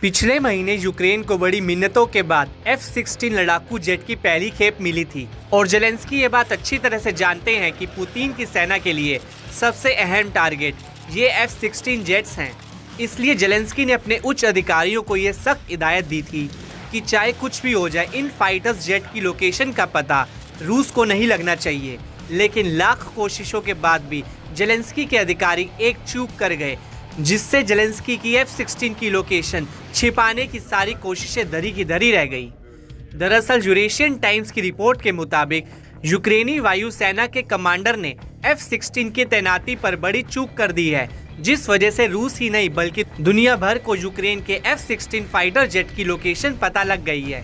पिछले महीने यूक्रेन को बड़ी मिन्नतों के बाद F-16 लड़ाकू जेट की पहली खेप मिली थी और जेलेंस्की ये बात अच्छी तरह से जानते हैं कि पुतिन की सेना के लिए सबसे अहम टारगेट ये F-16 जेट्स हैं। इसलिए जेलेंस्की ने अपने उच्च अधिकारियों को ये सख्त हिदायत दी थी कि चाहे कुछ भी हो जाए, इन फाइटर्स जेट की लोकेशन का पता रूस को नहीं लगना चाहिए। लेकिन लाख कोशिशों के बाद भी जेलेंस्की के अधिकारी एक चूक कर गए, जिससे जेलेंस्की की F-16 की लोकेशन छिपाने की सारी कोशिशें धरी की धरी रह गई। दरअसल यूरेशियन टाइम्स की रिपोर्ट के मुताबिक यूक्रेनी वायुसेना के कमांडर ने F-16 की तैनाती पर बड़ी चूक कर दी है, जिस वजह से रूस ही नहीं बल्कि दुनिया भर को यूक्रेन के F-16 फाइटर जेट की लोकेशन पता लग गई है।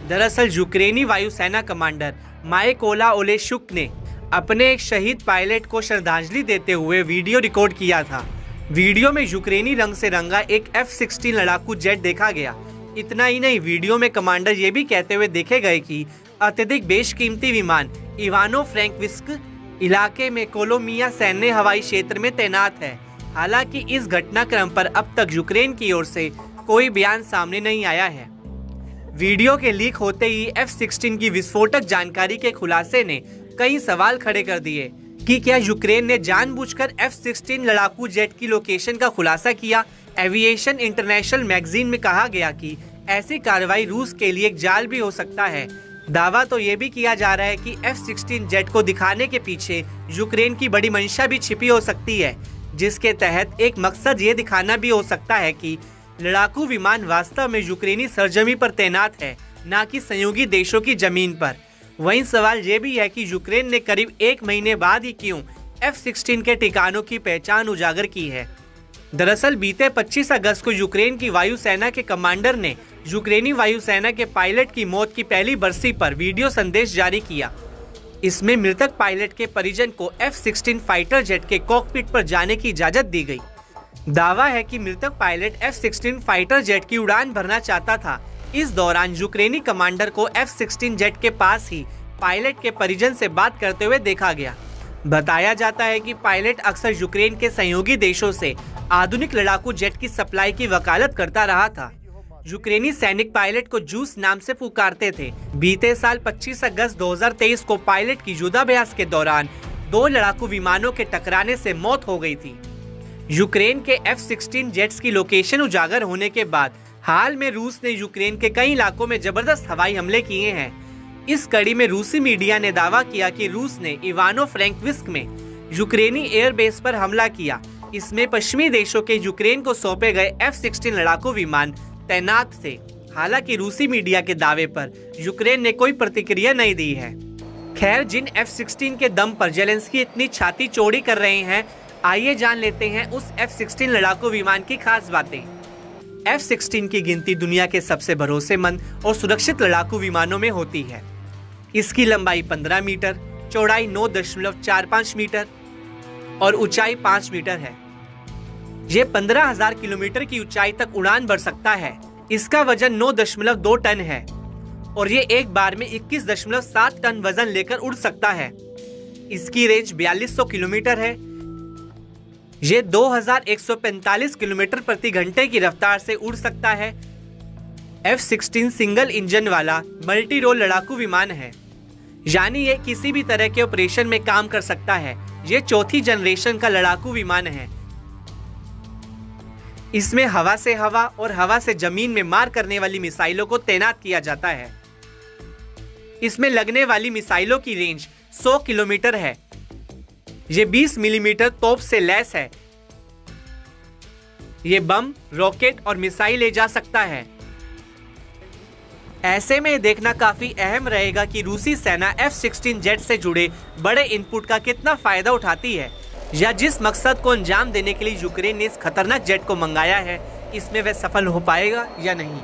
दरअसल यूक्रेनी वायुसेना कमांडर मायकोला ओलेशुक ने अपने एक शहीद पायलट को श्रद्धांजलि देते हुए वीडियो रिकॉर्ड किया था। वीडियो में यूक्रेनी रंग से रंगा एक F-16 लड़ाकू जेट देखा गया। इतना ही नहीं, वीडियो में कमांडर ये भी कहते हुए देखे गए कि अत्यधिक बेशकीमती विमान इवानो फ्रैंकोविस्क इलाके में कोलोमिया सैन्य हवाई क्षेत्र में तैनात है। हालांकि इस घटनाक्रम पर अब तक यूक्रेन की ओर से कोई बयान सामने नहीं आया है। वीडियो के लीक होते ही F-16 की विस्फोटक जानकारी के खुलासे ने कई सवाल खड़े कर दिए कि क्या यूक्रेन ने जानबूझकर F-16 लड़ाकू जेट की लोकेशन का खुलासा किया। एविएशन इंटरनेशनल मैगजीन में कहा गया कि ऐसी कार्रवाई रूस के लिए एक जाल भी हो सकता है। दावा तो ये भी किया जा रहा है कि F-16 जेट को दिखाने के पीछे यूक्रेन की बड़ी मंशा भी छिपी हो सकती है, जिसके तहत एक मकसद ये दिखाना भी हो सकता है कि लड़ाकू विमान वास्तव में यूक्रेनी सरजमी पर तैनात है, न कि सहयोगी देशों की जमीन पर। वहीं सवाल ये भी है कि यूक्रेन ने करीब एक महीने बाद ही क्यों F-16 के ठिकानों की पहचान उजागर की है। दरअसल बीते 25 अगस्त को यूक्रेन की वायुसेना के कमांडर ने यूक्रेनी वायुसेना के पायलट की मौत की पहली बरसी पर वीडियो संदेश जारी किया। इसमें मृतक पायलट के परिजन को F-16 फाइटर जेट के कॉकपिट पर जाने की इजाजत दी गई। दावा है कि मृतक पायलट F-16 फाइटर जेट की उड़ान भरना चाहता था। इस दौरान यूक्रेनी कमांडर को F-16 जेट के पास ही पायलट के परिजन से बात करते हुए देखा गया। बताया जाता है कि पायलट अक्सर यूक्रेन के सहयोगी देशों से आधुनिक लड़ाकू जेट की सप्लाई की वकालत करता रहा था। यूक्रेनी सैनिक पायलट को जूस नाम से पुकारते थे। बीते साल 25 अगस्त 2023 को पायलट की युद्धाभ्यास के दौरान 2 लड़ाकू विमानों के टकराने से मौत हो गई थी। यूक्रेन के F-16 जेट्स की लोकेशन उजागर होने के बाद हाल में रूस ने यूक्रेन के कई इलाकों में जबरदस्त हवाई हमले किए हैं। इस कड़ी में रूसी मीडिया ने दावा किया कि रूस ने इवानो फ्रैंकोविस्क में यूक्रेनी एयरबेस पर हमला किया। इसमें पश्चिमी देशों के यूक्रेन को सौंपे गए F-16 लड़ाकू विमान तैनात थे। हालांकि रूसी मीडिया के दावे पर यूक्रेन ने कोई प्रतिक्रिया नहीं दी है। खैर, जिन F-16 के दम पर जेलेंस्की इतनी छाती चौड़ी कर रहे हैं, आइए जान लेते हैं उस F-16 लड़ाकू विमान की खास बातें। F-16 की गिनती दुनिया के सबसे भरोसेमंद और सुरक्षित लड़ाकू विमानों में होती है। इसकी लंबाई 15 मीटर, चौड़ाई 9.45 मीटर और ऊंचाई 5 मीटर है। ये 15,000 किलोमीटर की ऊंचाई तक उड़ान भर सकता है। इसका वजन 9.2 टन है और ये एक बार में 21.7 टन वजन लेकर उड़ सकता है। इसकी रेंज 4200 किलोमीटर है। ये 2145 किलोमीटर प्रति घंटे की रफ्तार से उड़ सकता है। F-16 सिंगल इंजन वाला मल्टी रोल लड़ाकू विमान है, यानी ये किसी भी तरह के ऑपरेशन में काम कर सकता है। ये चौथी जनरेशन का लड़ाकू विमान है। इसमें हवा से हवा और हवा से जमीन में मार करने वाली मिसाइलों को तैनात किया जाता है। इसमें लगने वाली मिसाइलों की रेंज 100 किलोमीटर है। ये 20 मिलीमीटर तोप से लैस है। ये बम, रॉकेट और मिसाइल ले जा सकता है। ऐसे में देखना काफी अहम रहेगा कि रूसी सेना F-16 जेट से जुड़े बड़े इनपुट का कितना फायदा उठाती है, या जिस मकसद को अंजाम देने के लिए यूक्रेन ने इस खतरनाक जेट को मंगाया है, इसमें वह सफल हो पाएगा या नहीं।